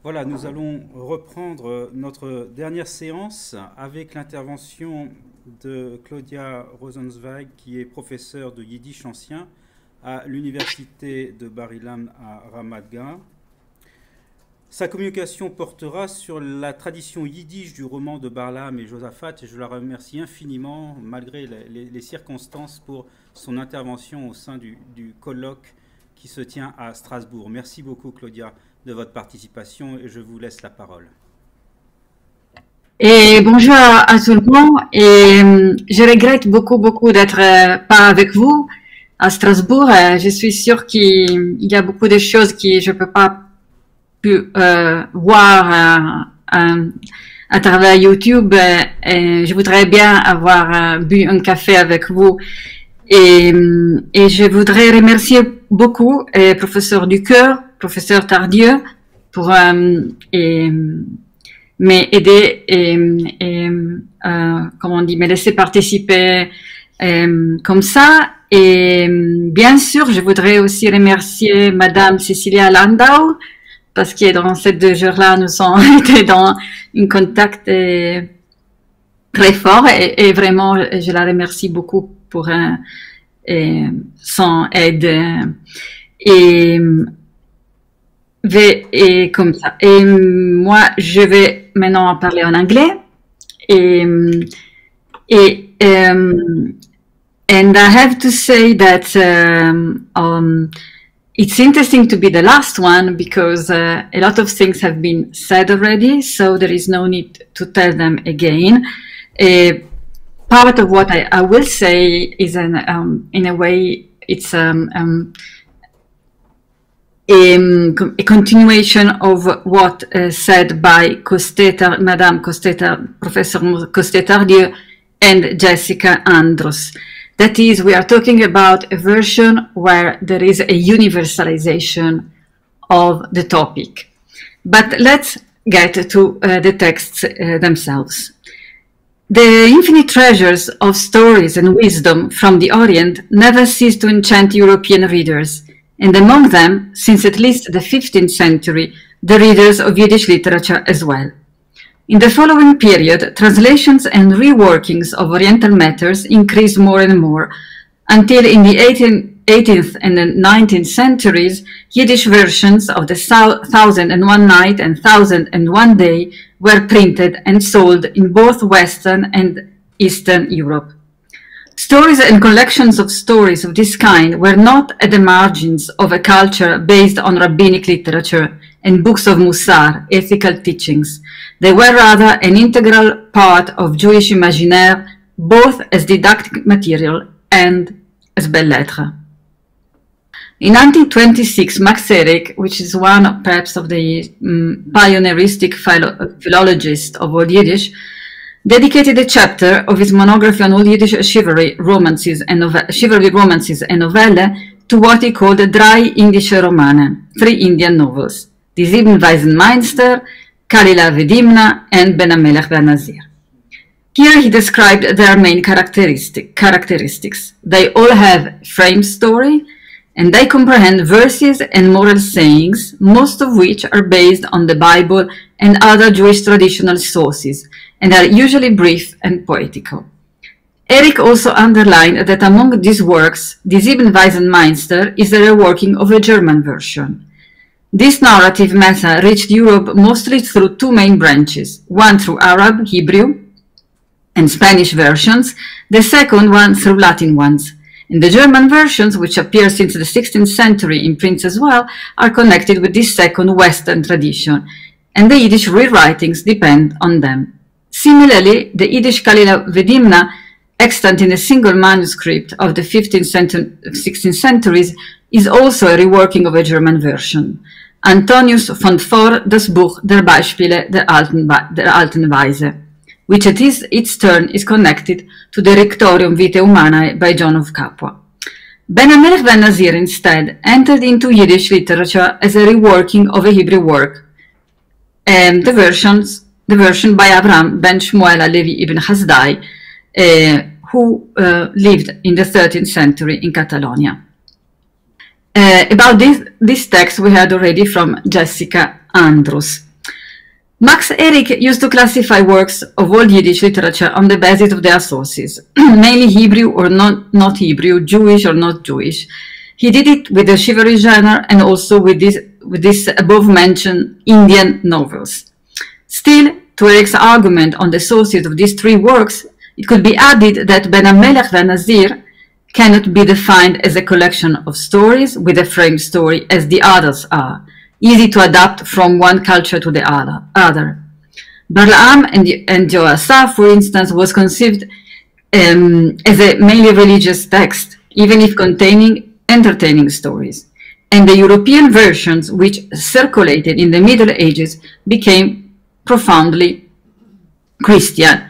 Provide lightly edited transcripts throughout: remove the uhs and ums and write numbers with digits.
Voilà, nous allons reprendre notre dernière séance avec l'intervention de Claudia ROSENZWEIG, qui est professeure de Yiddish ancien à l'université de Bar-Ilan à Ramat Gan. Sa communication portera sur la tradition yiddish du roman de Barlaam et Josaphat, et je la remercie infiniment, malgré les circonstances, pour son intervention au sein du colloque qui se tient à Strasbourg. Merci beaucoup, Claudia, de votre participation, et je vous laisse la parole. Et bonjour à tout le monde, et je regrette beaucoup d'être pas avec vous à Strasbourg. Je suis sûre qu'il y a beaucoup de choses que je peux pas voir à travers YouTube, et je voudrais bien avoir bu un café avec vous, et je voudrais remercier beaucoup professeur du cœur, professeur TARDIEU, pour m'aider et comment on dit, me laisser participer comme ça. Et bien sûr, je voudrais aussi remercier Madame Cecilia Landau, parce que dans ces 2 jours-là, nous sommes été dans un contact très fort, et vraiment, je la remercie beaucoup pour son aide. Et comme ça. Et moi, je vais maintenant parler en anglais. And I have to say that it's interesting to be the last one, because a lot of things have been said already, so there is no need to tell them again. Part of what I will say is in a way, it's a continuation of what said by Madame Professor Coste-Tardieu and Jessica Andrus. That is, we are talking about a version where there is a universalization of the topic. But let's get to the texts themselves. The infinite treasures of stories and wisdom from the Orient never cease to enchant European readers, and among them, since at least the 15th century, the readers of Yiddish literature as well. In the following period, translations and reworkings of Oriental matters increased more and more, until in the 18th and the 19th centuries, Yiddish versions of the 1001 Night and 1001 Day were printed and sold in both Western and Eastern Europe. Stories and collections of stories of this kind were not at the margins of a culture based on rabbinic literature and books of musar, ethical teachings. They were rather an integral part of Jewish imaginaire, both as didactic material and as belles lettres. In 1926, Max Erich, which is one perhaps of the pioneeristic philologists of Old Yiddish, dedicated a chapter of his monography on Old Yiddish chivalry romances and novelle to what he called the Drei Indische Romane, 3 Indian novels, Die Sieben Weisen Meister, Kalila Vedimna, and Ben Hammelekh vehannazir. Here he described their main characteristics. They all have frame story, and they comprehend verses and moral sayings, most of which are based on the Bible and other Jewish traditional sources, and are usually brief and poetical. Erich also underlined that among these works, Die Sieben Weisen Meister is a reworking of a German version. This narrative method reached Europe mostly through 2 main branches, one through Arab, Hebrew, and Spanish versions, the second one through Latin ones. And the German versions, which appear since the 16th century in prints as well, are connected with this second Western tradition, and the Yiddish rewritings depend on them. Similarly, the Yiddish Kalila Vedimna, extant in a single manuscript of the 15th and 16th centuries, is also a reworking of a German version. Antonius fand vor das Buch der Beispiele der alten Weise, which at its turn is connected to the Rectorium Vitae Humanae by John of Capua. Ben Hammelekh vehannazir instead entered into Yiddish literature as a reworking of a Hebrew work, and the version by Avraham ben Shmuel ha-Levi ibn Hasdai, who lived in the 13th century in Catalonia. About this text we heard already from Jessica Andrus. Max Erich used to classify works of old Yiddish literature on the basis of their sources, mainly Hebrew or not Hebrew, Jewish or not Jewish. He did it with the chivalry genre and also with this above-mentioned Indian novels. Still, to Erich's argument on the sources of these three works, it could be added that hammelekh vehannazir cannot be defined as a collection of stories with a framed story as the others are, easy to adapt from one culture to the other. Barlaam and Josaphat, for instance, was conceived as a mainly religious text, even if containing entertaining stories. And the European versions, which circulated in the Middle Ages, became profoundly Christian.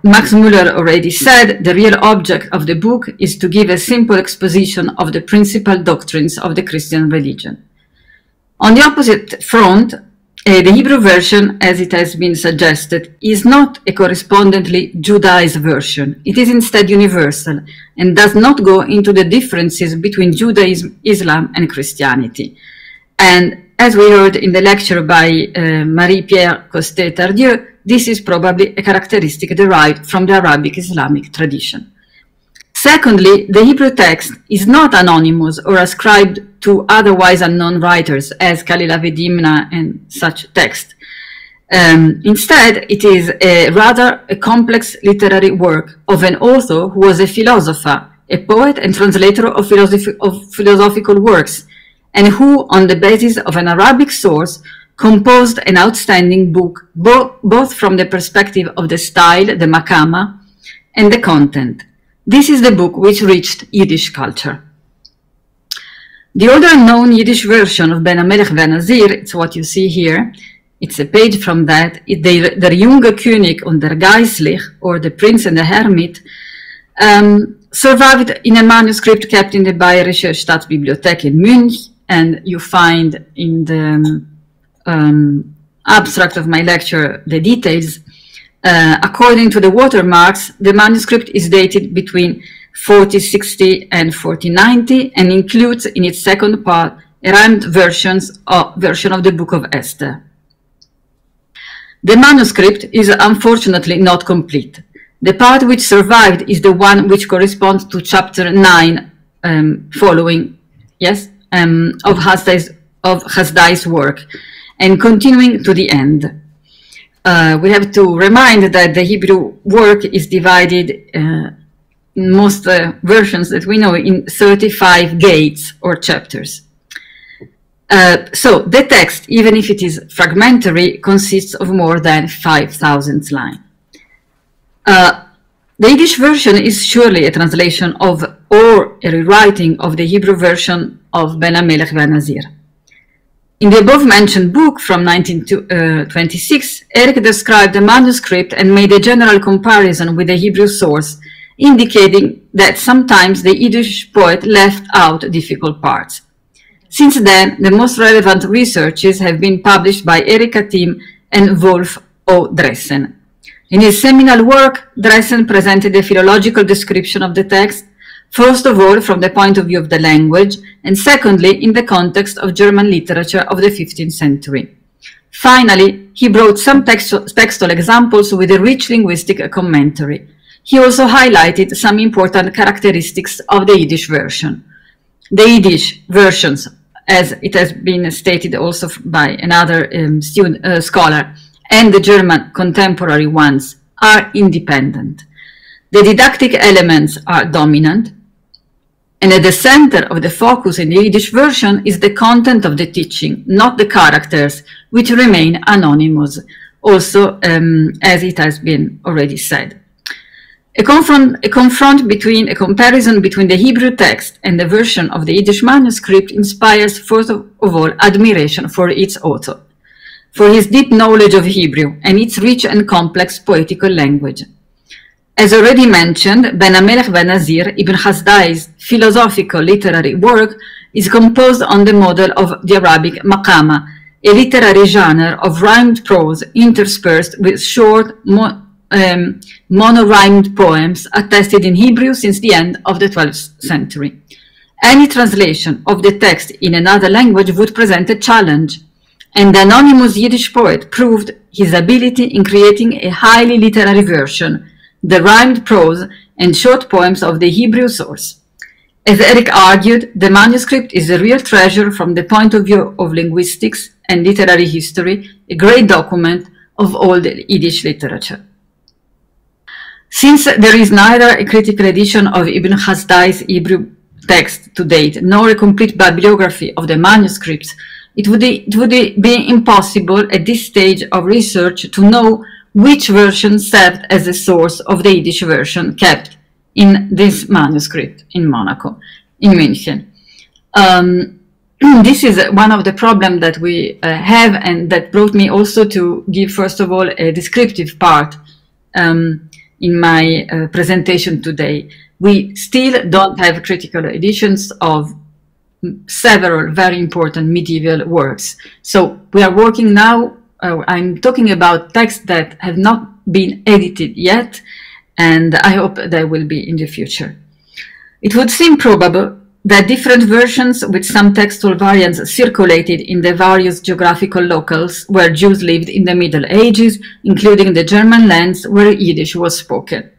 Max Müller already said the real object of the book is to give a simple exposition of the principal doctrines of the Christian religion. On the opposite front, the Hebrew version, as it has been suggested, is not a correspondently Judaized version. It is instead universal and does not go into the differences between Judaism, Islam, and Christianity. And as we heard in the lecture by Marie-Pierre Costet-Tardieu, this is probably a characteristic derived from the Arabic Islamic tradition. Secondly, the Hebrew text is not anonymous or ascribed to otherwise unknown writers as Kalila Vedimna and such text. Instead, it is rather a complex literary work of an author who was a philosopher, a poet and translator of philosophical works, and who, on the basis of an Arabic source, composed an outstanding book, both from the perspective of the style, the makama, and the content. This is the book which reached Yiddish culture. The older known Yiddish version of hammelekh vehannazir, it's what you see here, it's a page from that, Der junge König und der Geistlich, or The Prince and the Hermit, survived in a manuscript kept in the Bayerische Staatsbibliothek in Munich, and you find in the abstract of my lecture the details. According to the watermarks, the manuscript is dated between 4060 and 4090 and includes in its second part a rhymed version of the Book of Esther. The manuscript is unfortunately not complete. The part which survived is the one which corresponds to chapter 9 following, yes, of Hasdai's work, and continuing to the end. We have to remind that the Hebrew work is divided in most versions that we know in 35 gates or chapters. So the text, even if it is fragmentary, consists of more than 5,000 lines. The Yiddish version is surely a translation of or a rewriting of the Hebrew version of hammelekh vehannazir. In the above-mentioned book from 1926, Erich described the manuscript and made a general comparison with the Hebrew source, indicating that sometimes the Yiddish poet left out difficult parts. Since then, the most relevant researches have been published by Erich Katim and Wolf O. Dressen. In his seminal work, Dressen presented a philological description of the text, first of all from the point of view of the language, and secondly in the context of German literature of the 15th century. Finally, he brought some textual examples with a rich linguistic commentary. He also highlighted some important characteristics of the Yiddish version. The Yiddish versions, as it has been stated also by another scholar, and the German contemporary ones are independent. The didactic elements are dominant, and at the center of the focus in the Yiddish version is the content of the teaching, not the characters, which remain anonymous, also as it has been already said. A comparison between the Hebrew text and the version of the Yiddish manuscript inspires, first of all, admiration for its author, for his deep knowledge of Hebrew and its rich and complex poetical language. As already mentioned, hammelekh vehannazir, Ibn Hasdai's philosophical literary work, is composed on the model of the Arabic makama, a literary genre of rhymed prose interspersed with short, mono-rhymed poems attested in Hebrew since the end of the 12th century. Any translation of the text in another language would present a challenge, and the anonymous Yiddish poet proved his ability in creating a highly literary version, the rhymed prose and short poems of the Hebrew source. As Eric argued, the manuscript is a real treasure from the point of view of linguistics and literary history, a great document of all the Yiddish literature. Since there is neither a critical edition of Ibn Hasdai's Hebrew text to date, nor a complete bibliography of the manuscripts, it would be impossible at this stage of research to know which version served as the source of the Yiddish version kept in this manuscript in Monaco, in Munich. This is one of the problems that we have, and that brought me also to give, first of all, a descriptive part in my presentation today. We still don't have critical editions of several very important medieval works. So we are working now, I'm talking about texts that have not been edited yet, and I hope they will be in the future. It would seem probable that different versions with some textual variants circulated in the various geographical locales where Jews lived in the Middle Ages, including the German lands where Yiddish was spoken.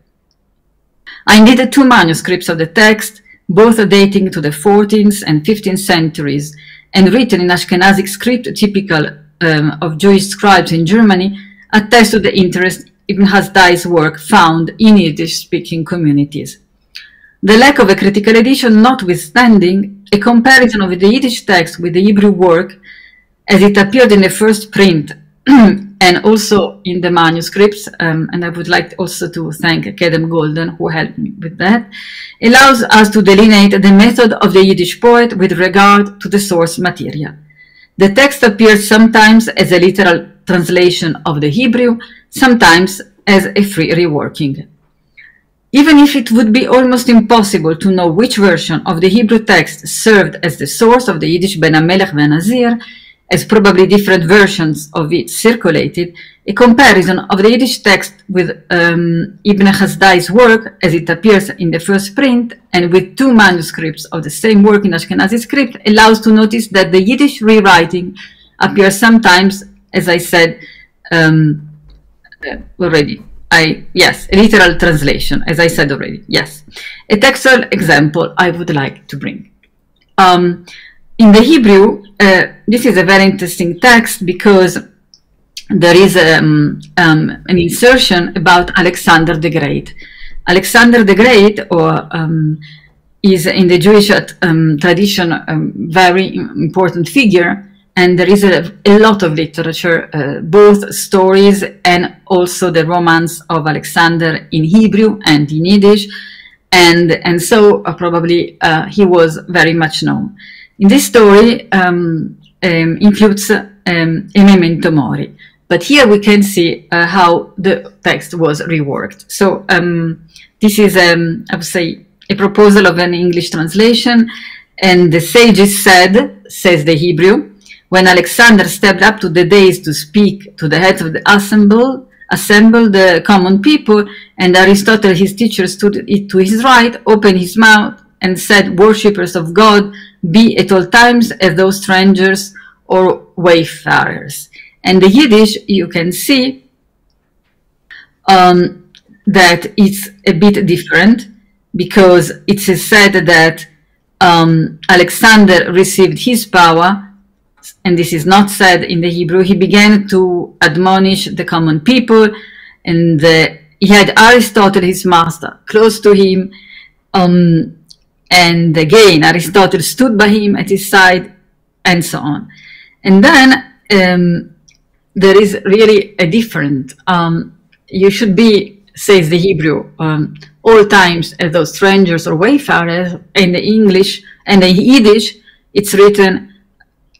I needed two manuscripts of the text, both dating to the 14th and 15th centuries, and written in Ashkenazic script typical of Jewish scribes in Germany, attest to the interest Ibn Hasdai's work found in Yiddish-speaking communities. The lack of a critical edition notwithstanding, a comparison of the Yiddish text with the Hebrew work, as it appeared in the first print and also in the manuscripts, and I would like also to thank Kedem Golden, who helped me with that, allows us to delineate the method of the Yiddish poet with regard to the source material. The text appears sometimes as a literal translation of the Hebrew, sometimes as a free reworking. Even if it would be almost impossible to know which version of the Hebrew text served as the source of the Yiddish ben hammelekh vehannazir, as probably different versions of it circulated, a comparison of the Yiddish text with Ibn Hasdai's work, as it appears in the first print, and with two manuscripts of the same work in Ashkenazi script, allows to notice that the Yiddish rewriting appears sometimes, as I said already. Yes, a literal translation, as I said already, yes. A textual example I would like to bring. In the Hebrew, this is a very interesting text because there is an insertion about Alexander the Great. Alexander the Great, is in the Jewish tradition a very important figure, and there is a lot of literature, both stories and also the romance of Alexander in Hebrew and in Yiddish, and so probably he was very much known. In this story includes a memento mori, but here we can see how the text was reworked. So this is, I would say, a proposal of an English translation, and the sages said, says the Hebrew, when Alexander stepped up to the dais to speak to the heads of the assembled the common people, and Aristotle, his teacher, stood to his right, opened his mouth, and said, worshippers of God, be at all times as those strangers or wayfarers. And the Yiddish, you can see that it's a bit different, because it is said that Alexander received his power, and this is not said in the Hebrew. He began to admonish the common people, and he had Aristotle, his master, close to him, and again Aristotle stood by him at his side, and so on. And then there is really a different, you should be, says the Hebrew, all times as those strangers or wayfarers. In the English and the Yiddish, it's written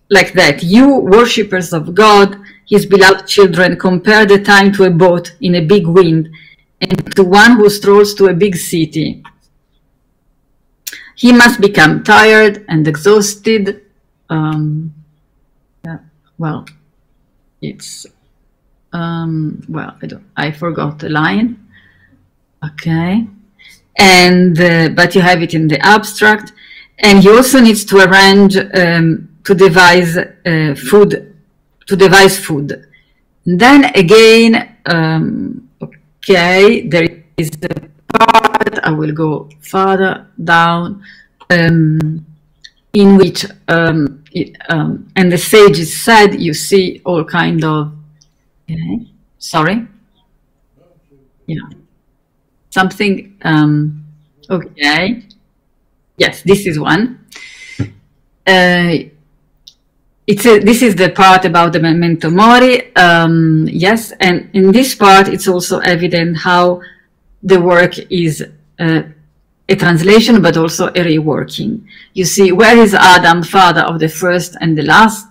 like that: you worshippers of God, his beloved children, compare the time to a boat in a big wind, and to one who strolls to a big city. He must become tired and exhausted. Well, it's well, I forgot the line. Okay, and but you have it in the abstract, and he also needs to arrange to devise food to devise food. And then again, okay, there is the part, I will go further down, in which, and the sages said, you see all kind of, okay, sorry, yeah, something, okay, yes, this is one. This is the part about the memento mori, yes, and in this part it's also evident how the work is a translation but also a reworking. You see, where is Adam, father of the first and the last?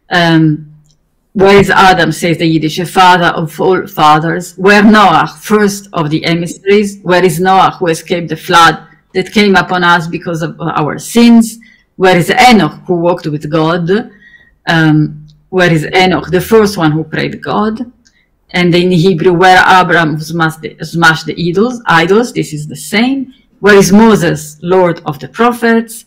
Where is Adam, says the Yiddish, father of all fathers? Where Noah, first of the emissaries? Where is Noah, who escaped the flood that came upon us because of our sins? Where is Enoch, who walked with God? Where is Enoch, the first one who prayed God? And in Hebrew, where Abraham smashed the idols, this is the same. Where is Moses, Lord of the prophets?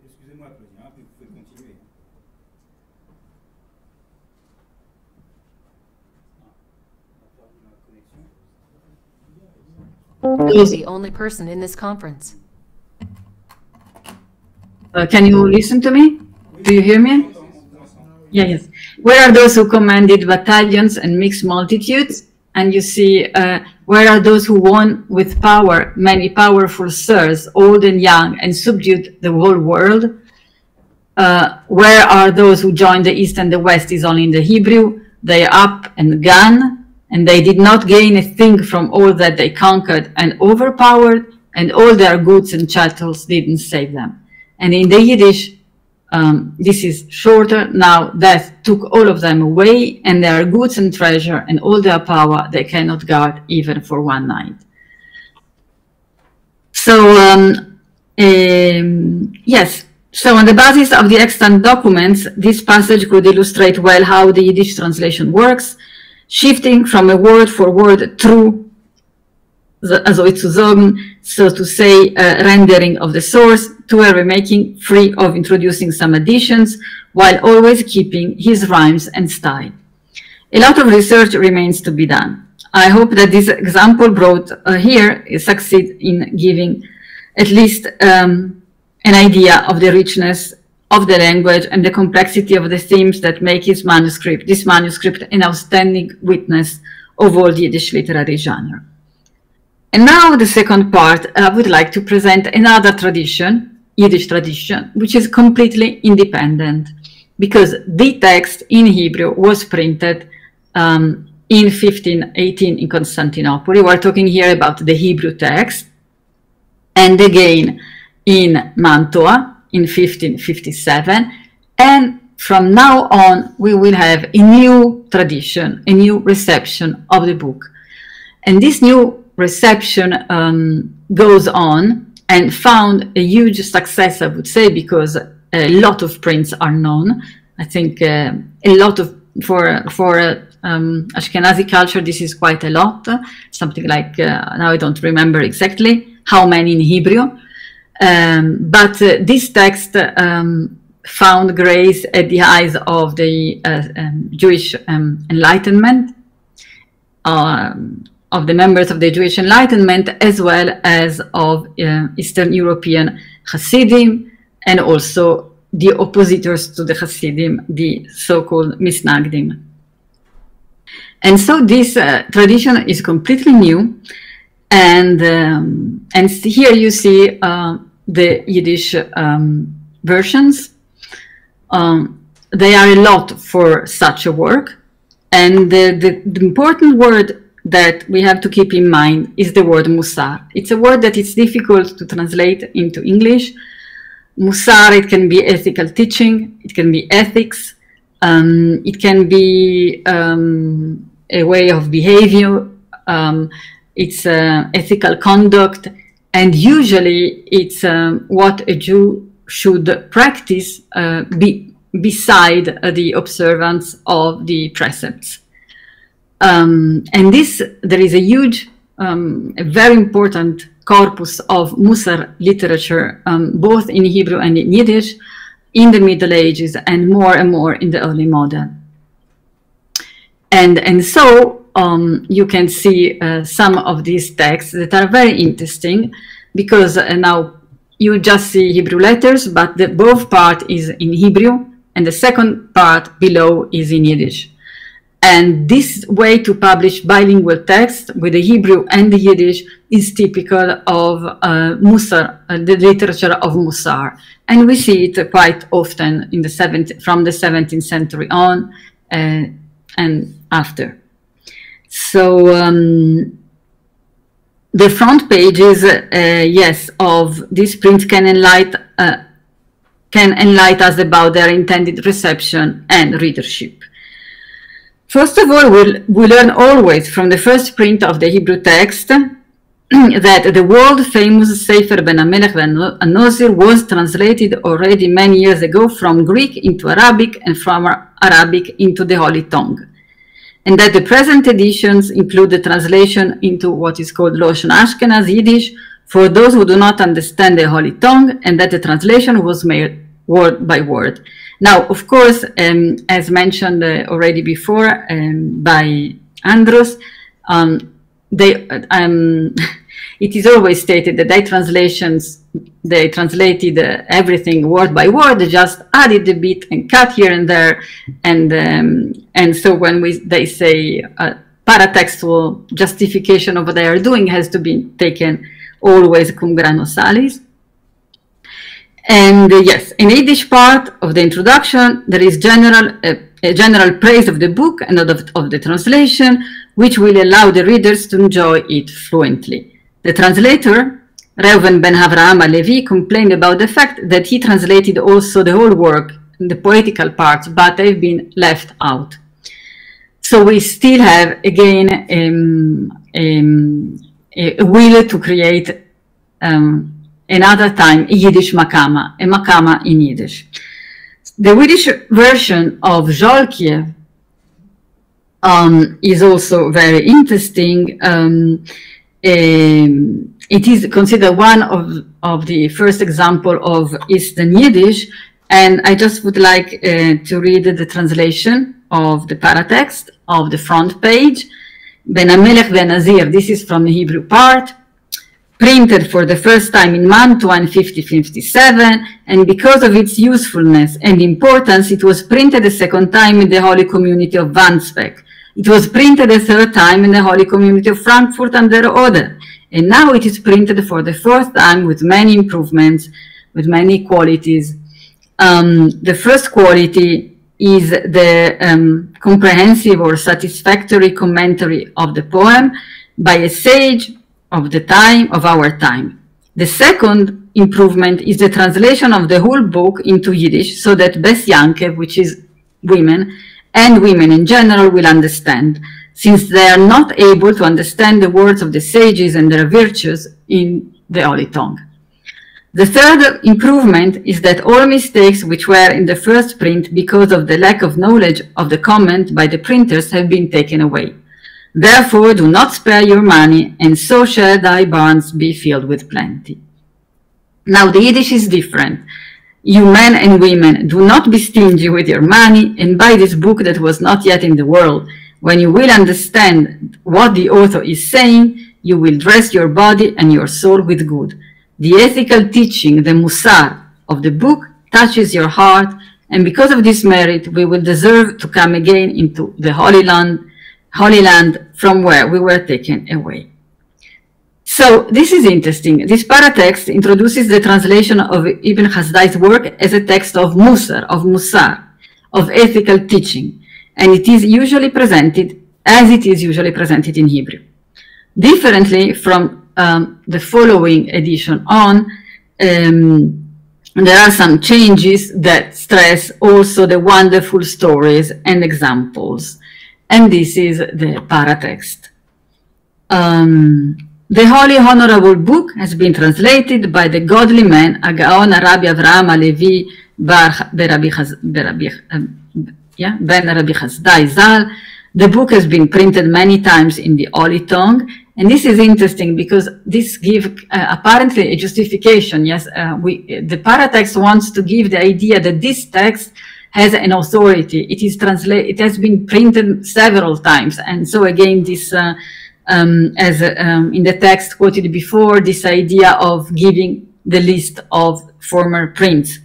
Excusez-moi, Claudia, vous pouvez continuer. He's the only person in this conference. Can you listen to me? Do you hear me? Yeah, yes. Where are those who commanded battalions and mixed multitudes? And you see, where are those who won with power many powerful sirs, old and young, and subdued the whole world? Where are those who joined the East and the West is only in the Hebrew. They are up and gone, and they did not gain a thing from all that they conquered and overpowered, and all their goods and chattels didn't save them. And in the Yiddish, this is shorter. Now death took all of them away, and their goods and treasure and all their power they cannot guard even for one night. So yes, so on the basis of the extant documents, this passage could illustrate well how the Yiddish translation works, shifting from a word for word true, also zu sagen, so to say, rendering of the source, to a remaking free of introducing some additions, while always keeping his rhymes and style. A lot of research remains to be done. I hope that this example brought here succeed in giving at least an idea of the richness of the language and the complexity of the themes that make this manuscript an outstanding witness of all the Yiddish literary genre. And now the second part, I would like to present another tradition, Yiddish tradition, which is completely independent, because the text in Hebrew was printed in 1518 in Constantinople. We're talking here about the Hebrew text, and again in Mantua in 1557, and from now on we will have a new tradition, a new reception of the book. And this new reception goes on and found a huge success, I would say, because a lot of prints are known. I think a lot of, for Ashkenazi culture, this is quite a lot, something like, now I don't remember exactly how many in Hebrew, but this text found grace at the eyes of the Jewish Enlightenment, of the members of the Jewish Enlightenment, as well as of Eastern European Hasidim, and also the oppositors to the Hasidim, the so-called Misnagdim. And so this tradition is completely new, and here you see the Yiddish versions. They are a lot for such a work, and the important word that we have to keep in mind is the word musar. It's a word that is difficult to translate into English. Musar, it can be ethical teaching, it can be ethics, it can be a way of behavior, it's ethical conduct, and usually it's what a Jew should practice beside the observance of the precepts. And there is a huge, a very important corpus of musar literature, both in Hebrew and in Yiddish, in the Middle Ages and more in the early modern. And so you can see some of these texts that are very interesting, because now you just see Hebrew letters, but the both part is in Hebrew, and the second part below is in Yiddish. And this way to publish bilingual text with the Hebrew and the Yiddish is typical of musar, the literature of musar. And we see it quite often in the from the 17th century on and after. So the front pages, yes, of this print can enlighten us about their intended reception and readership. First of all, we learn always from the first print of the Hebrew text that the world-famous Sefer Ben Hammelekh vehannazir was translated already many years ago from Greek into Arabic and from Arabic into the Holy Tongue, and that the present editions include the translation into what is called Loshen Ashkenaz Yiddish for those who do not understand the Holy Tongue, and that the translation was made word by word. Now, of course, as mentioned already before by Andros, it is always stated that they translated everything word by word. They just added a bit and cut here and there, and so when they say paratextual justification of what they are doing has to be taken always cum grano salis. And yes, in the Yiddish part of the introduction, there is a general praise of the book and of the translation, which will allow the readers to enjoy it fluently. The translator, Reuven ben Avraham ha-Levi, complained about the fact that he translated also the whole work, the poetical parts, but they've been left out. So we still have, again, a will to create another time a Yiddish makama, a makama in Yiddish. The Yiddish version of Jolkiev is also very interesting. It is considered one of the first example of Eastern Yiddish, and I just would like to read the translation of the paratext of the front page. Ben Hammelekh vehannazir, this is from the Hebrew part, printed for the first time in Mantua in 1557, and because of its usefulness and importance, it was printed a second time in the Holy Community of Wandsbek. It was printed a third time in the Holy Community of Frankfurt an der Oder, and now it is printed for the fourth time with many improvements, with many qualities. The first quality is the comprehensive or satisfactory commentary of the poem by a sage of the time, of our time. The second improvement is the translation of the whole book into Yiddish so that Bes Yankev, which is women, and women in general will understand, since they are not able to understand the words of the sages and their virtues in the Holy Tongue. The third improvement is that all mistakes which were in the first print because of the lack of knowledge of the comment by the printers have been taken away. Therefore, do not spare your money, and so shall thy barns be filled with plenty. Now, the Yiddish is different. You men and women, do not be stingy with your money and buy this book that was not yet in the world. When you will understand what the author is saying, you will dress your body and your soul with good. The ethical teaching, the musar of the book touches your heart, and because of this merit, we will deserve to come again into the Holy Land from where we were taken away. So this is interesting. This paratext introduces the translation of Ibn Hasdai's work as a text of musar, of ethical teaching, and it is usually presented as it is usually presented in Hebrew. Differently from the following edition on, there are some changes that stress also the wonderful stories and examples. And this is the paratext. The Holy Honorable Book has been translated by the godly man, Agaon Rabbi Avraham ha-Levi, Ben Rabbi Hasdai Zal. The book has been printed many times in the Holy Tongue, and this is interesting because this gives apparently a justification. Yes, the paratext wants to give the idea that this text has an authority. It is translated. It has been printed several times, and so again, this in the text quoted before, this idea of giving the list of former prints.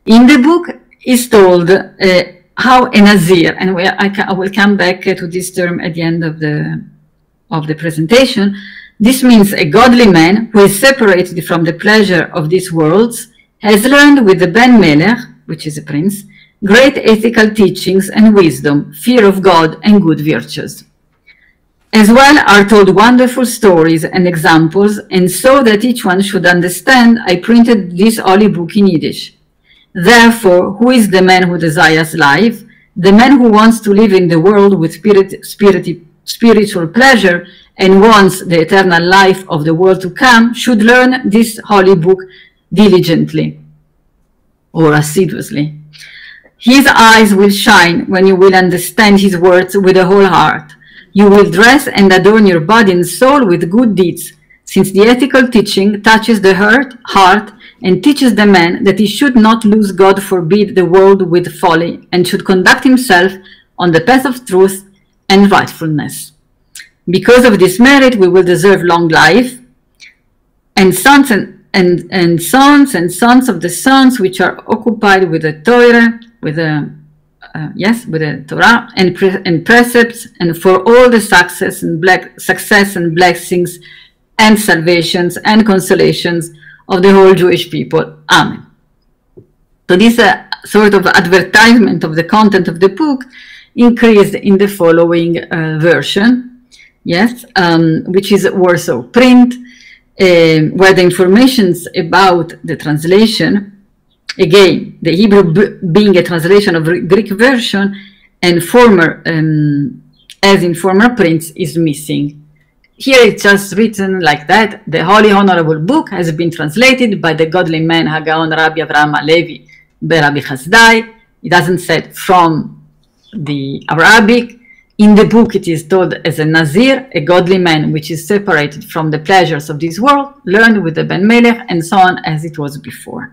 In the book is told how a nazir, and I will come back to this term at the end of the presentation. This means a godly man who is separated from the pleasure of these worlds, has learned with the ben melech, which is a prince, great ethical teachings and wisdom, fear of God and good virtues. As well are told wonderful stories and examples, and so that each one should understand, I printed this holy book in Yiddish. Therefore, who is the man who desires life? The man who wants to live in the world with spiritual pleasure and wants the eternal life of the world to come should learn this holy book diligently or assiduously. His eyes will shine when you will understand his words with the whole heart. You will dress and adorn your body and soul with good deeds, since the ethical teaching touches the heart and teaches the man that he should not lose, God forbid, the world with folly, and should conduct himself on the path of truth and rightfulness. Because of this merit, we will deserve long life, and sons and sons of the sons which are occupied with the ture, with the Torah and precepts, and for all the success and blessings and salvations and consolations of the whole Jewish people. Amen. So this sort of advertisement of the content of the book increased in the following version, yes, which is Warsaw print, where the informations about the translation, again, the Hebrew being a translation of Greek version, and former, as in former prints, is missing. Here it's just written like that. The Holy Honorable Book has been translated by the godly man Hagaon Rabbi Avraham ha-Levi Rabbi Hasdai. It doesn't say from the Arabic. In the book it is told as a nazir, a godly man which is separated from the pleasures of this world, learned with the ben melech, and so on as it was before.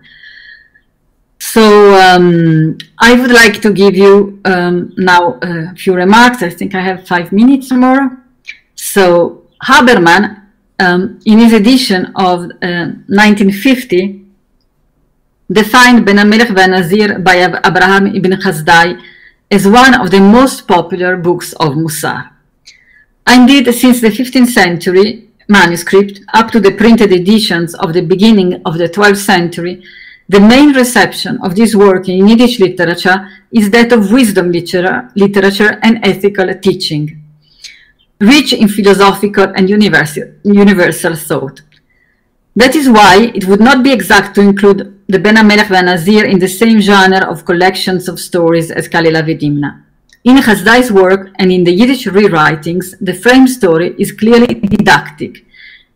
So I would like to give you now a few remarks. I think I have 5 minutes more. So Haberman, in his edition of 1950, defined Ben HaMelech vehannazir by Avraham ibn Hasdai as one of the most popular books of musar. Indeed, since the 15th century manuscript up to the printed editions of the beginning of the 12th century, the main reception of this work in Yiddish literature is that of wisdom literature and ethical teaching, rich in philosophical and universal thought. That is why it would not be exact to include the Ben HaMelech vehannazir in the same genre of collections of stories as Kalela V'Dimna. In Hasdai's work and in the Yiddish rewritings, the frame story is clearly didactic,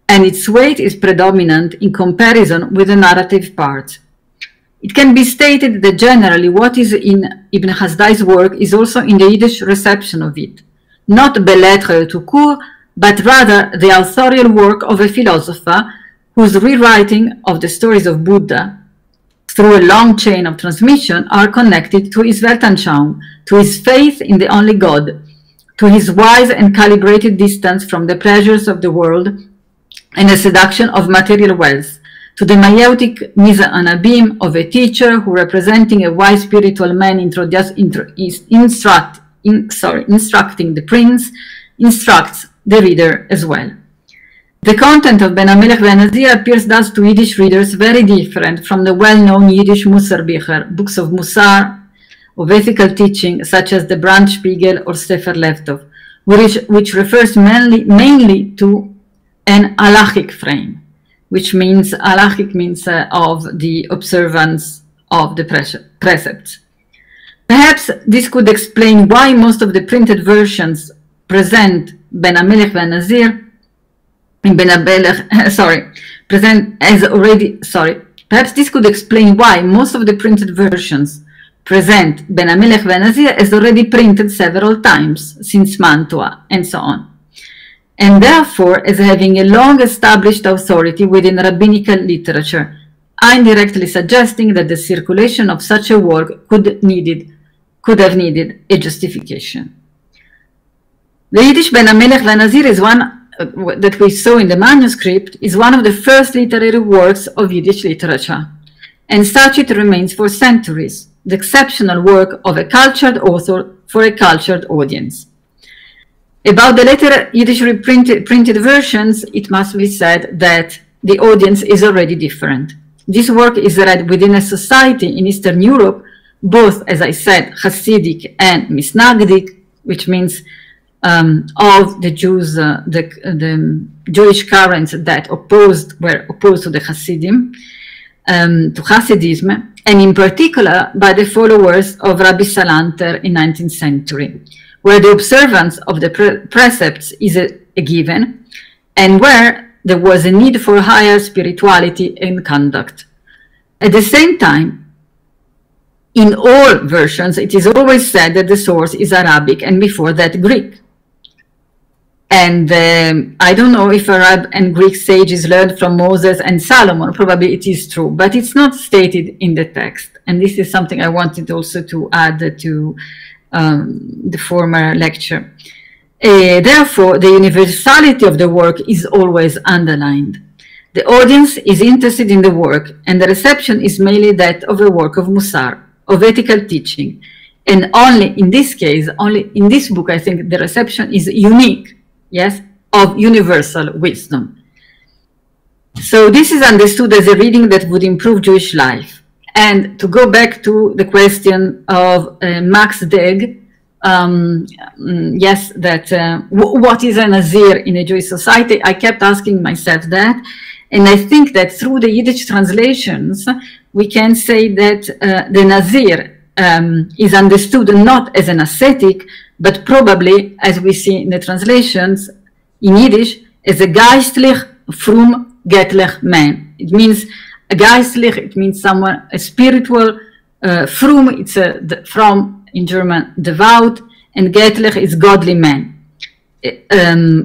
and its weight is predominant in comparison with the narrative parts. It can be stated that generally what is in Ibn Hasdai's work is also in the Yiddish reception of it, not bellettre tout court, but rather the authorial work of a philosopher whose rewriting of the stories of Buddha through a long chain of transmission are connected to his Weltanschauung, to his faith in the only God, to his wise and calibrated distance from the pleasures of the world and the seduction of material wealth, to the maiotic mise en abîme of a teacher who, representing a wise spiritual man, instructing the prince, instructs the reader as well. The content of Ben HaMelech vehannazir appears thus to Yiddish readers very different from the well-known Yiddish musar bicher, books of musar, of ethical teaching, such as the Brandspiegel or Sefer Levtov, which refers mainly to an halachic frame, which means halachic means of the observance of the precepts. Present this could explain why most of the printed versions present Ben HaMelech vehannazir present Perhaps this could explain why most of the printed versions present Ben hammelekh vehannazir as already printed several times since Mantua and so on, and therefore as having a long established authority within rabbinical literature, indirectly suggesting that the circulation of such a work could have needed a justification. The Yiddish Ben hammelekh vehannazir is one that we saw in the manuscript, is one of the first literary works of Yiddish literature, and such it remains for centuries, the exceptional work of a cultured author for a cultured audience. About the later Yiddish printed versions, it must be said that the audience is already different. This work is read within a society in Eastern Europe, both, as I said, Hasidic and Misnagdic, which means of the Jews, the Jewish currents that were opposed to the Hasidim, to Hasidism, and in particular by the followers of Rabbi Salanter in 19th century, where the observance of the precepts is a given, and where there was a need for higher spirituality and conduct. At the same time, in all versions, it is always said that the source is Arabic and before that Greek. And I don't know if Arab and Greek sages learned from Moses and Solomon. Probably it is true, but it's not stated in the text. And this is something I wanted also to add to the former lecture. Therefore, the universality of the work is always underlined. The audience is interested in the work, and the reception is mainly that of a work of musar, of ethical teaching. And only in this case, only in this book, I think the reception is unique. Yes, of universal wisdom. So this is understood as a reading that would improve Jewish life. And to go back to the question of Max Degg, yes, that what is a Nazir in a Jewish society? I kept asking myself that. And I think that through the Yiddish translations, we can say that the Nazir is understood not as an ascetic, but probably, as we see in the translations in Yiddish, as a geistlich, frum, gettlich man. It means a geistlich, it means someone, a spiritual, frum, it's from, in German, devout, and gettlich is godly man,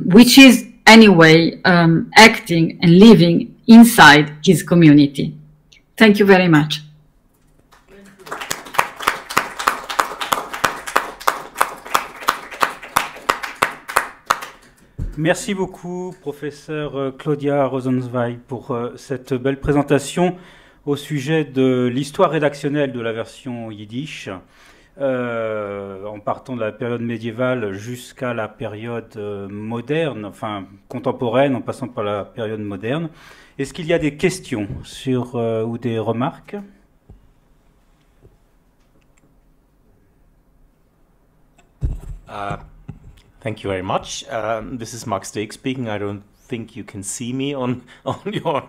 which is anyway acting and living inside his community. Thank you very much. Merci beaucoup, professeur Claudia ROSENZWEIG, pour cette belle présentation au sujet de l'histoire rédactionnelle de la version yiddish, en partant de la période médiévale jusqu'à la période moderne, enfin contemporaine, en passant par la période moderne. Est-ce qu'il y a des questions sur, ou des remarques? Thank you very much. This is Max Degg speaking. I don't think you can see me on your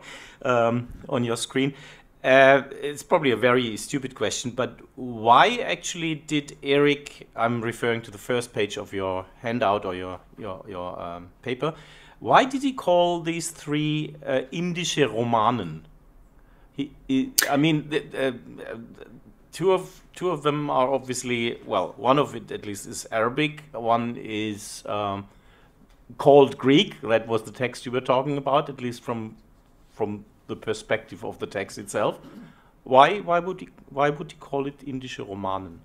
screen. It's probably a very stupid question, but why actually did Eric? I'm referring to the first page of your handout or your paper. Why did he call these three indische Romanen? I mean, two of them are obviously, well, one of it at least is Arabic, one is called Greek. That was the text you were talking about, at least from the perspective of the text itself. Why would he call it indische Romanen?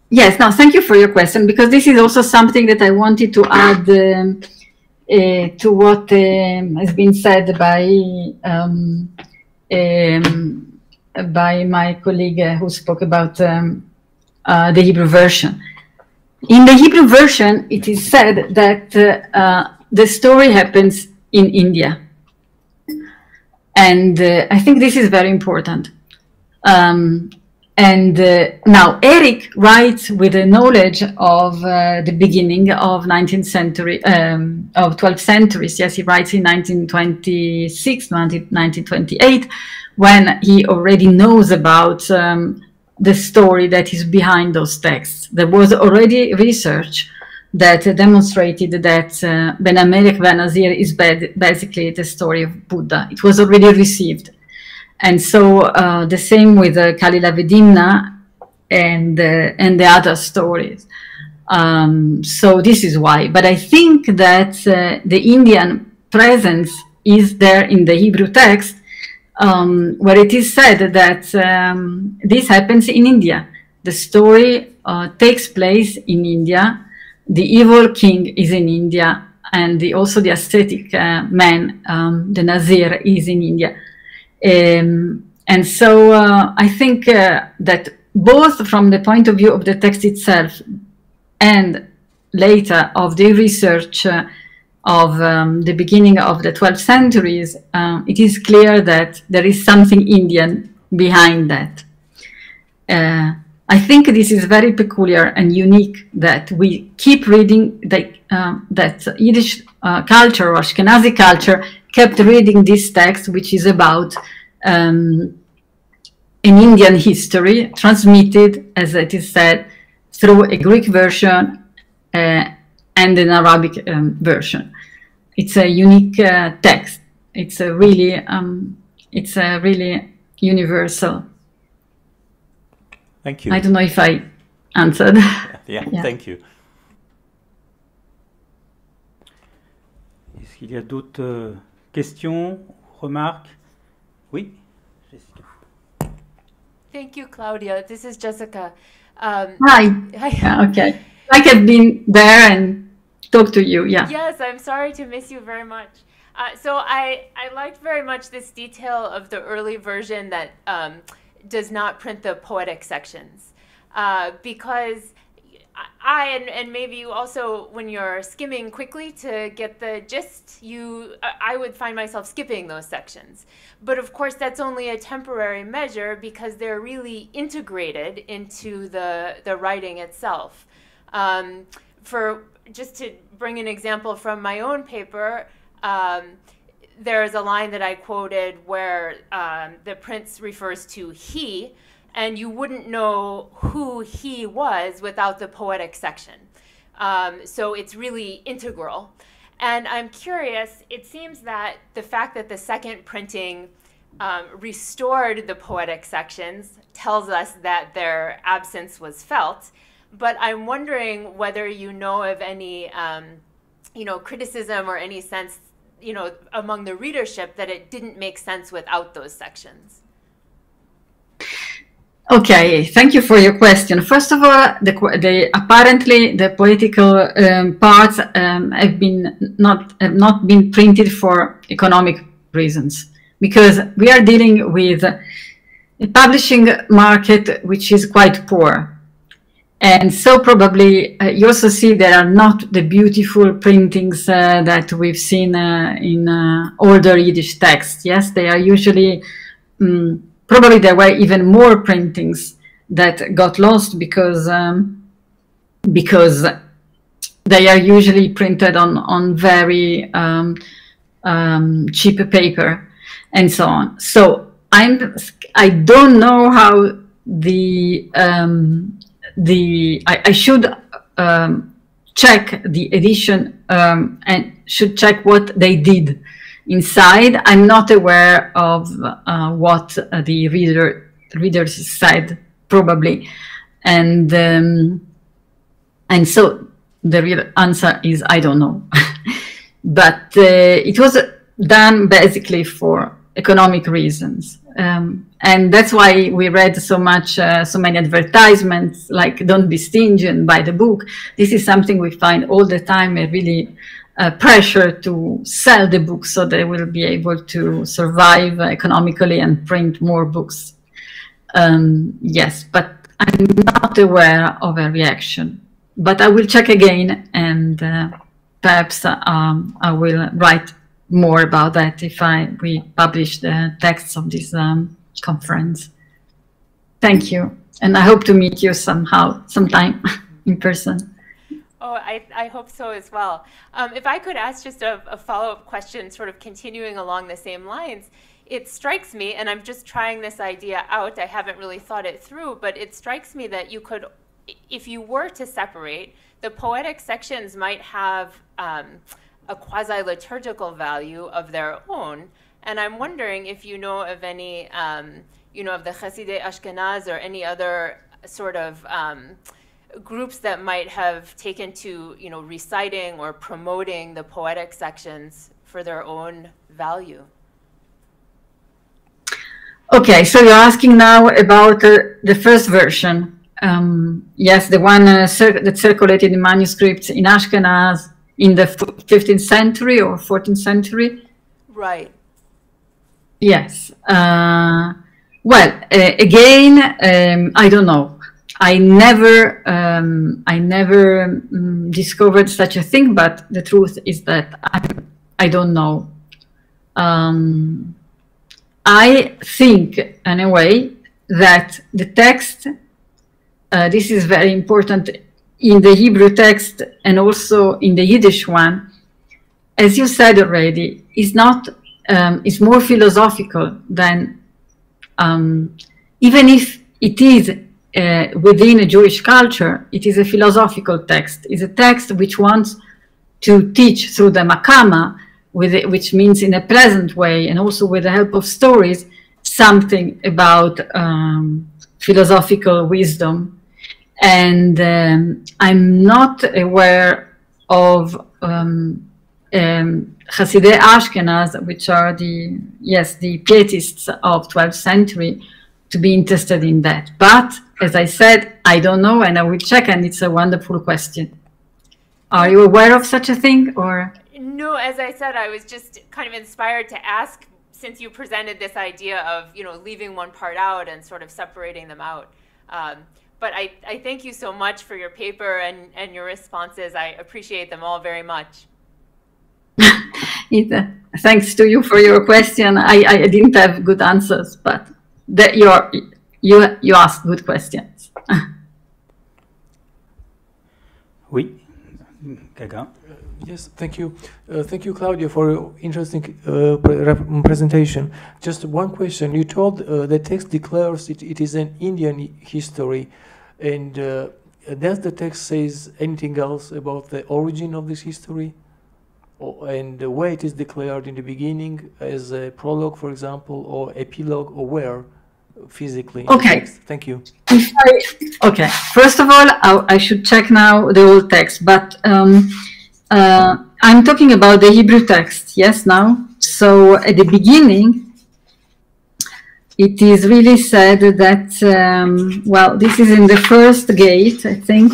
Yes, no, thank you for your question, because this is also something that I wanted to add to what has been said by my colleague who spoke about the Hebrew version. In the Hebrew version, it is said that the story happens in India. And I think this is very important. Now Eric writes with the knowledge of the beginning of 19th century, of 12th centuries. Yes, he writes in 1926, 1928, when he already knows about the story that is behind those texts. There was already research that demonstrated that Ben hammelekh vehannazir is basically the story of Buddha. It was already received. And so the same with Kalila Vedimna and the other stories. So this is why. But I think that the Indian presence is there in the Hebrew text, where it is said that this happens in India. The story takes place in India. The evil king is in India, and also the ascetic man, the Nazir, is in India. And so I think that both from the point of view of the text itself and later of the research of the beginning of the 12th centuries, it is clear that there is something Indian behind that. I think this is very peculiar and unique that we keep reading that Yiddish culture or Ashkenazi culture kept reading this text, which is about an Indian history transmitted, as it is said, through a Greek version and an Arabic version. It's a unique text. It's a really universal. Thank you. I don't know if I answered. Yeah, thank you. Est-ce qu'il y a d'autres questions, remarques? Oui, Jessica. Thank you, Claudia. This is Jessica. Hi. Hi. Okay. I have been there and talked to you. Yeah. Yes, I'm sorry to miss you very much. So I liked very much this detail of the early version that does not print the poetic sections, because and maybe you also, when you're skimming quickly to get the gist, I would find myself skipping those sections. But of course, that's only a temporary measure because they're really integrated into the writing itself. Just to bring an example from my own paper, there's a line that I quoted where the prince refers to he, and you wouldn't know who he was without the poetic section. So it's really integral. And I'm curious, it seems that the fact that the second printing restored the poetic sections tells us that their absence was felt. But I'm wondering whether you know of any criticism or any sense among the readership that it didn't make sense without those sections. Okay, thank you for your question. First of all, apparently the poetical parts have not been printed for economic reasons, because we are dealing with a publishing market which is quite poor. And so probably you also see there are not the beautiful printings that we've seen in older Yiddish texts. Yes, they are usually, probably there were even more printings that got lost because they are usually printed on very cheap paper and so on. So I don't know how I should check the edition and should check what they did inside. I'm not aware of what the readers said, probably, and so the real answer is I don't know. But it was done basically for economic reasons. And that's why we read so many advertisements like "Don't be stingy and buy the book." This is something we find all the time, a really pressure to sell the book so they will be able to survive economically and print more books. Yes, but I'm not aware of a reaction. But I will check again, and perhaps I will write more about that if we publish the texts of this conference. Thank you, and I hope to meet you sometime in person. Oh, I hope so as well. If I could ask just a follow-up question, sort of continuing along the same lines, it strikes me, and I'm just trying this idea out, I haven't really thought it through, but it strikes me that you could, if you were to separate, the poetic sections might have a quasi-liturgical value of their own, And I'm wondering if you know of any, you know, of the Hasidei Ashkenaz or any other sort of groups that might have taken to, you know, reciting or promoting the poetic sections for their own value. Okay, so you're asking now about the first version. Yes, the one that circulated in manuscripts in Ashkenaz in the 15th century or 14th century. Right. Yes. Well, again, I don't know. I never discovered such a thing, but the truth is that I don't know. I think, anyway, that the text, this is very important in the Hebrew text and also in the Yiddish one, as you said already, is not, is more philosophical than, even if it is within a Jewish culture, it is a philosophical text. It's a text which wants to teach through the makama, which means in a pleasant way, and also with the help of stories, something about philosophical wisdom. And I'm not aware of Hasidei Ashkenaz, which are the pietists of 12th century, to be interested in that. But as I said, I don't know, and I will check, and it's a wonderful question. Are you aware of such a thing, or? No, as I said, I was just kind of inspired to ask, since you presented this idea of, you know, leaving one part out and sort of separating them out. But I thank you so much for your paper and your responses. I appreciate them all very much. Thanks to you for your question. I didn't have good answers, but that you asked good questions. Oui, Gaga. Yes, thank you. Thank you, Claudia, for your interesting presentation. Just one question. You told the text declares it is an Indian history. And does the text says anything else about the origin of this history? And where it is declared in the beginning as a prologue, for example, or epilogue, or where physically? Okay. Thank you. Okay. First of all, I should check now the old text, but I'm talking about the Hebrew text, yes, now. So at the beginning, it is really said that, well, this is in the first gate, I think.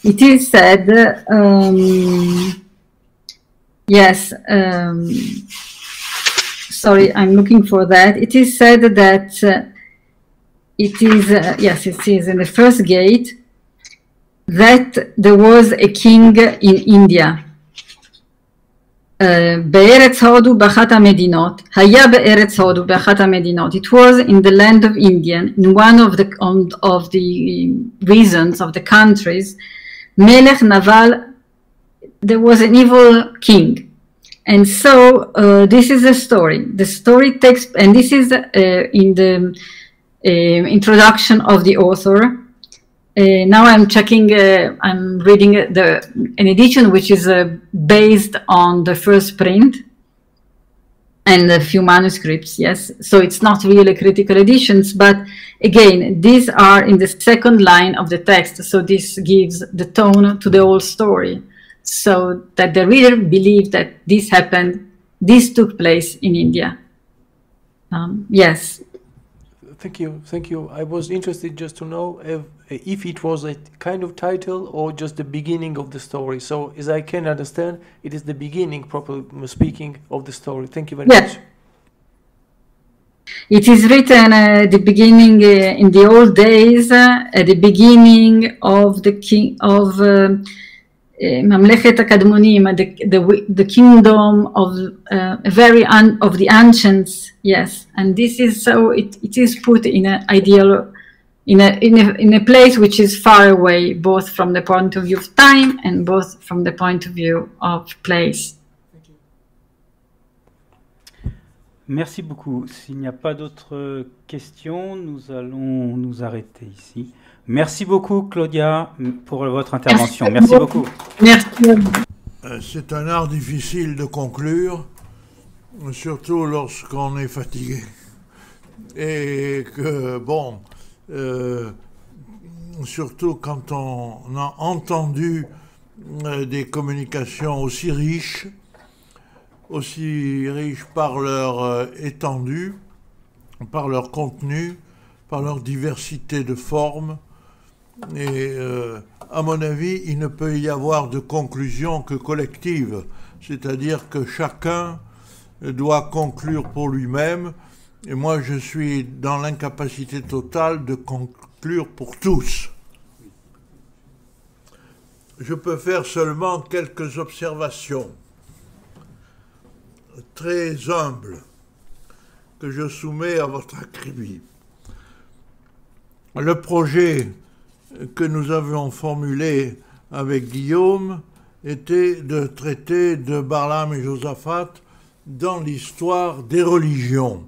It is said, yes, sorry, I'm looking for that. It is said that it is, yes, it is in the first gate, that there was a king in India. בארץ הודו באחת המדינות, היה בארץ הודו באחת המדינות. It was in the land of India, in one of the regions of the countries. מלך נבל, there was an evil king. And so this is the story. The story takes, and this is in the introduction of the author. Now I'm checking, I'm reading an edition which is based on the first print and a few manuscripts, yes. So it's not really critical editions, but again, these are in the second line of the text. So this gives the tone to the whole story, so that the reader believes that this happened, this took place in India. Yes. Thank you, thank you. I was interested just to know if it was a kind of title or just the beginning of the story. So as I can understand, it is the beginning, properly speaking, of the story. Thank you very much. It is written at the beginning, in the old days, at the beginning of the king of Mamlechet HaKadmonim, the kingdom of of the ancients. Yes, and this is so. It is put in an ideal, in a place which is far away, both from the point of view of time and both from the point of view of place. Thank you. Merci beaucoup. S'il n'y a pas d'autres questions, nous allons nous arrêter ici. Merci beaucoup, Claudia, pour votre intervention. Merci beaucoup. Merci. C'est un art difficile de conclure. surtout lorsqu'on est fatigué. Et que, bon, surtout quand on a entendu des communications aussi riches par leur étendue, par leur contenu, par leur diversité de formes. Et à mon avis, il ne peut y avoir de conclusion que collective, c'est-à-dire que chacun doit conclure pour lui-même, et moi je suis dans l'incapacité totale de conclure pour tous. Je peux faire seulement quelques observations très humbles que je soumets à votre acribie. Le projet que nous avions formulé avec Guillaume était de traiter de Barlaam et Josaphat dans l'histoire des religions,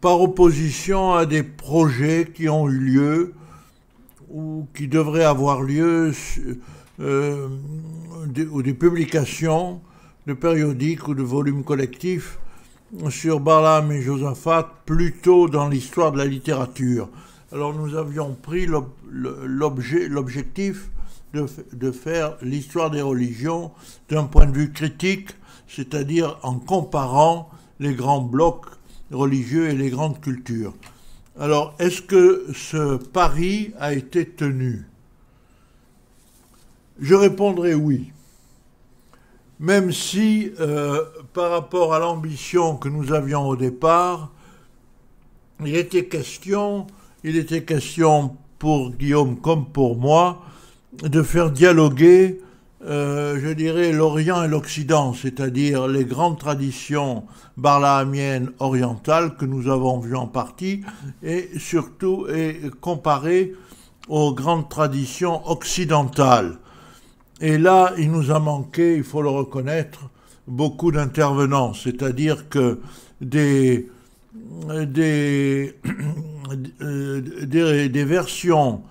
par opposition à des projets qui ont eu lieu ou qui devraient avoir lieu, ou des publications de périodiques ou de volumes collectifs sur Barlaam et Josaphat, plutôt dans l'histoire de la littérature. Alors nous avions pris l'objectif de faire l'histoire des religions d'un point de vue critique, c'est-à-dire en comparant les grands blocs religieux et les grandes cultures. Alors, est-ce que ce pari a été tenu? Je répondrai oui. Même si, par rapport à l'ambition que nous avions au départ, il était question pour Guillaume comme pour moi de faire dialoguer, je dirais, l'Orient et l'Occident, c'est-à-dire les grandes traditions barlahamiennes orientales que nous avons vues en partie, et surtout comparer aux grandes traditions occidentales. Et là, il nous a manqué, il faut le reconnaître, beaucoup d'intervenants, c'est-à-dire que des versions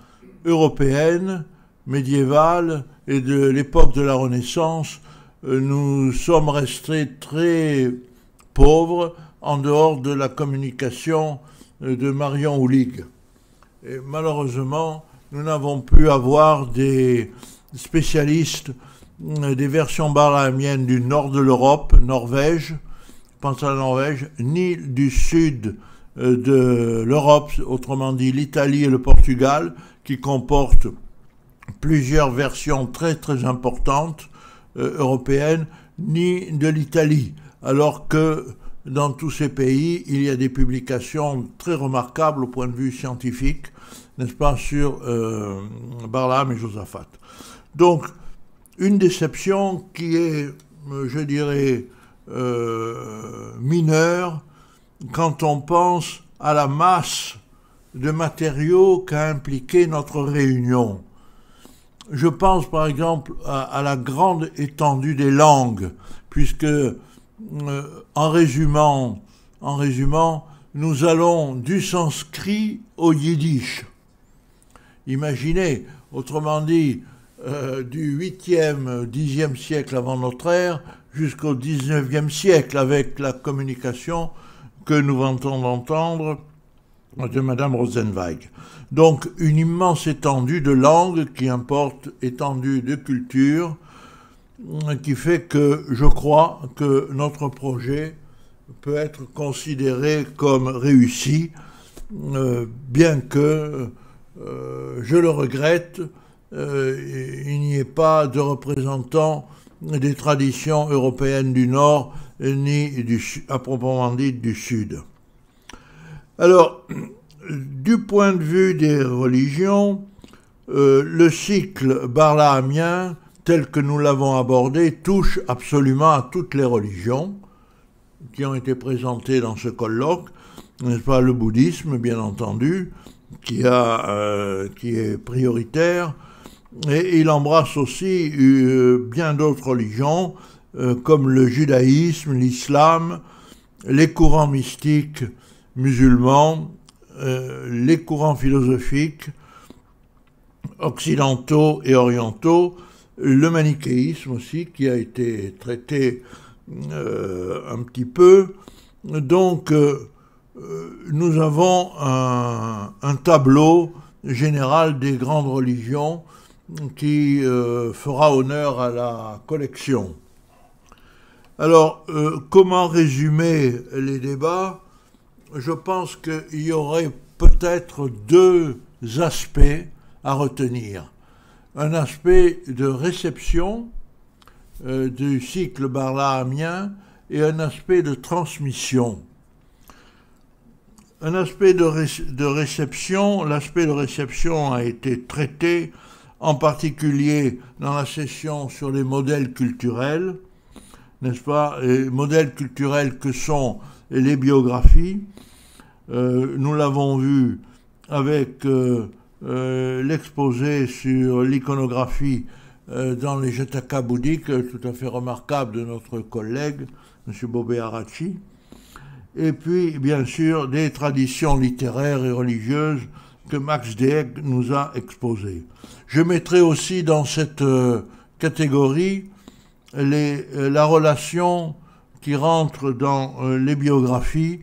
européennes, médiévales et de l'époque de la Renaissance, nous sommes restés très pauvres en dehors de la communication de Marion Houlig. Et malheureusement, nous n'avons pu avoir des spécialistes des versions barlahamiennes du nord de l'Europe, Norvège, pense à la Norvège, ni du sud de l'Europe, autrement dit l'Italie et le Portugal, qui comportent plusieurs versions très très importantes européennes, ni de l'Italie, alors que dans tous ces pays, il y a des publications très remarquables au point de vue scientifique, n'est-ce pas, sur Barlaam et Josaphat. Donc, une déception qui est, je dirais, mineure quand on pense à la masse de matériaux qu'a impliqué notre réunion. Je pense par exemple à la grande étendue des langues, puisque en résumant, nous allons du sanskrit au yiddish. Imaginez, autrement dit, du 8e, 10e siècle avant notre ère jusqu'au 19e siècle, avec la communication que nous venons d'entendre de Madame ROSENZWEIG. Donc une immense étendue de langues qui importe étendue de culture, qui fait que je crois que notre projet peut être considéré comme réussi, bien que, je le regrette, il n'y ait pas de représentants des traditions européennes du Nord, ni à proprement dit du Sud. Alors, du point de vue des religions, le cycle barlahamien, tel que nous l'avons abordé, touche absolument à toutes les religions qui ont été présentées dans ce colloque, n'est-ce pas, le bouddhisme, bien entendu, qui est prioritaire, et il embrasse aussi bien d'autres religions, comme le judaïsme, l'islam, les courants mystiques musulmans, les courants philosophiques occidentaux et orientaux, le manichéisme aussi, qui a été traité un petit peu. Donc, nous avons un tableau général des grandes religions qui fera honneur à la collection. Alors, comment résumer les débats? Je pense qu'il y aurait peut-être deux aspects à retenir. Un aspect de réception du cycle barlaamien et un aspect de transmission. Un aspect de réception, l'aspect de réception a été traité en particulier dans la session sur les modèles culturels, n'est-ce pas, les modèles culturels que sont les biographies. Nous l'avons vu avec l'exposé sur l'iconographie dans les Jetaka bouddhiques, tout à fait remarquable de notre collègue, M. Bobé Arachi. Et puis, bien sûr, des traditions littéraires et religieuses que Max Deeg nous a exposées. Je mettrai aussi dans cette catégorie la relation qui rentre dans les biographies,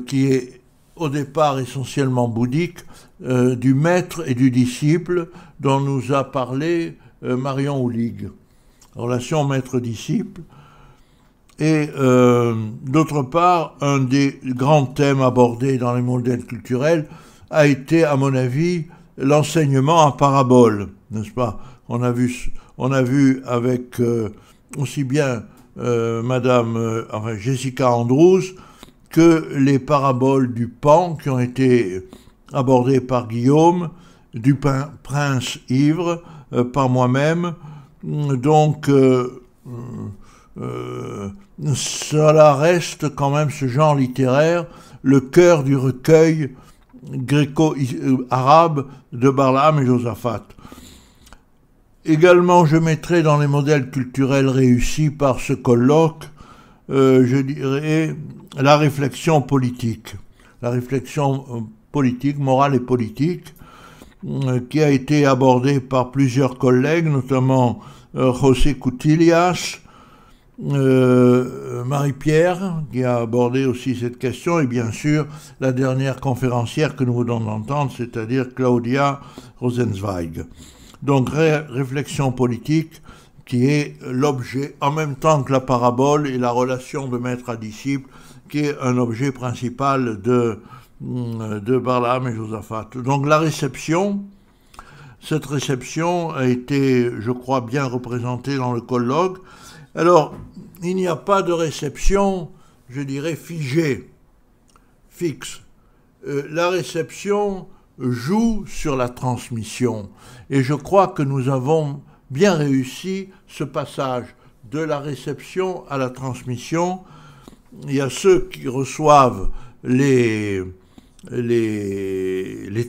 qui est au départ essentiellement bouddhique, du maître et du disciple dont nous a parlé Marion Houlig. Relation maître-disciple. Et d'autre part, un des grands thèmes abordés dans les modèles culturels a été, à mon avis, l'enseignement en parabole, n'est-ce pas? On a vu avec aussi bien Madame Jessica Andrews que les paraboles du Pan qui ont été abordées par Guillaume, du prince ivre, par moi-même. Donc, cela reste quand même ce genre littéraire, le cœur du recueil gréco-arabe de Barlaam et Josaphat. Également, je mettrai dans les modèles culturels réussis par ce colloque, je dirais, la réflexion politique. La réflexion politique, morale et politique, qui a été abordée par plusieurs collègues, notamment José Coutillas, Marie-Pierre, qui a abordé aussi cette question, et bien sûr la dernière conférencière que nous venons d'entendre, c'est-à-dire Claudia ROSENZWEIG. Donc réflexion politique qui est l'objet, en même temps que la parabole et la relation de maître à disciple, qui est un objet principal de Barlaam et Josaphat. Donc la réception, cette réception a été, je crois, bien représentée dans le colloque. Alors, il n'y a pas de réception, je dirais, figée, fixe. La réception joue sur la transmission. Et je crois que nous avons bien réussi ce passage de la réception à la transmission. Il y a ceux qui reçoivent les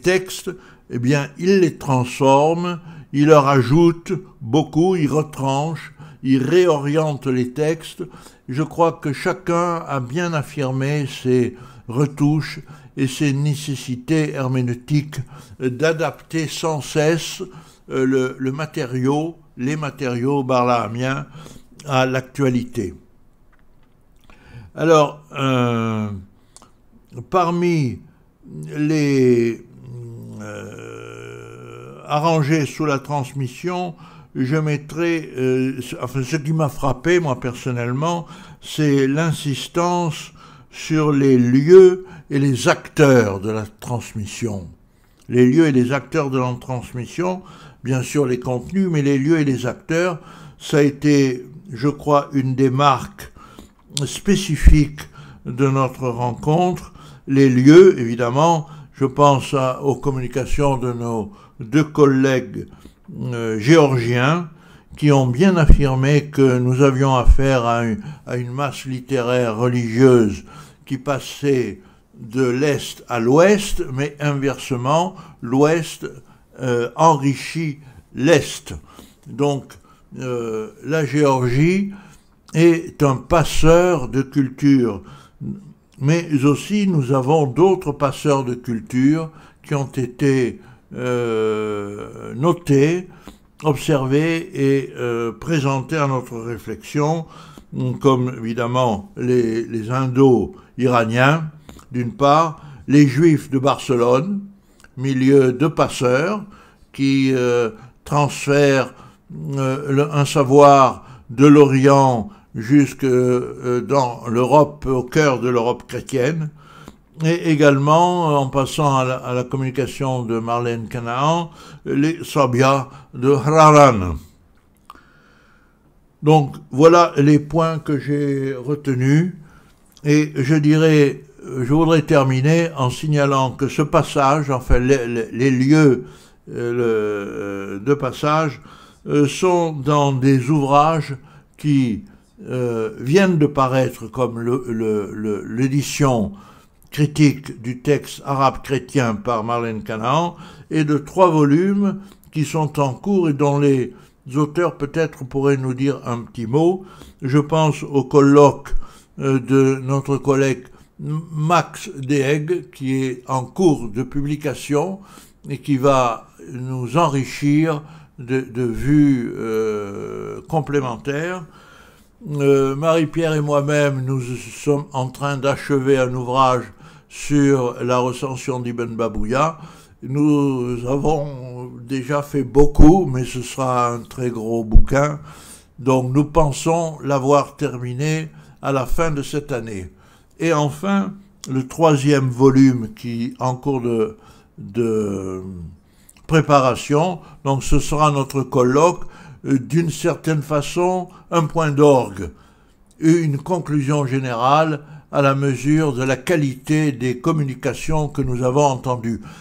textes, eh bien, ils les transforment, ils leur ajoutent beaucoup, ils retranchent, ils réorientent les textes. Je crois que chacun a bien affirmé ses retouches et ses nécessités herméneutiques d'adapter sans cesse le matériau, les matériaux barlaamiens à l'actualité. Alors, parmi les arrangés sous la transmission, je mettrai, ce qui m'a frappé, moi personnellement, c'est l'insistance sur les lieux et les acteurs de la transmission. Les lieux et les acteurs de la transmission, bien sûr les contenus, mais les lieux et les acteurs, ça a été, je crois, une des marques spécifiques de notre rencontre. Les lieux, évidemment, je pense aux communications de nos deux collègues géorgiens qui ont bien affirmé que nous avions affaire à une masse littéraire religieuse qui passait de l'Est à l'Ouest, mais inversement, l'Ouest enrichit l'Est. Donc, la Géorgie est un passeur de culture, mais aussi nous avons d'autres passeurs de culture qui ont été notés, observés et présentés à notre réflexion. comme évidemment les Indo-Iraniens, d'une part, les Juifs de Barcelone, milieu de passeurs, qui transfèrent un savoir de l'Orient jusque dans l'Europe, au cœur de l'Europe chrétienne, et également, en passant à la communication de Marlène Canaan, les Sabias de Haran. Donc, voilà les points que j'ai retenus, et je voudrais terminer en signalant que ce passage, enfin les lieux de passage, sont dans des ouvrages qui viennent de paraître, comme l'édition critique du texte arabe chrétien par Marlène Canaan, et de 3 volumes qui sont en cours et dont les auteurs peut-être pourraient nous dire un petit mot. Je pense au colloque de notre collègue Max Deeg, qui est en cours de publication et qui va nous enrichir de vues complémentaires. Marie-Pierre et moi-même, nous sommes en train d'achever un ouvrage sur la recension d'Ibn Babouya. Nous avons déjà fait beaucoup, mais ce sera un très gros bouquin. Donc nous pensons l'avoir terminé à la fin de cette année. Et enfin, le 3e volume qui est en cours de préparation, donc ce sera notre colloque, d'une certaine façon, un point d'orgue, une conclusion générale à la mesure de la qualité des communications que nous avons entendues.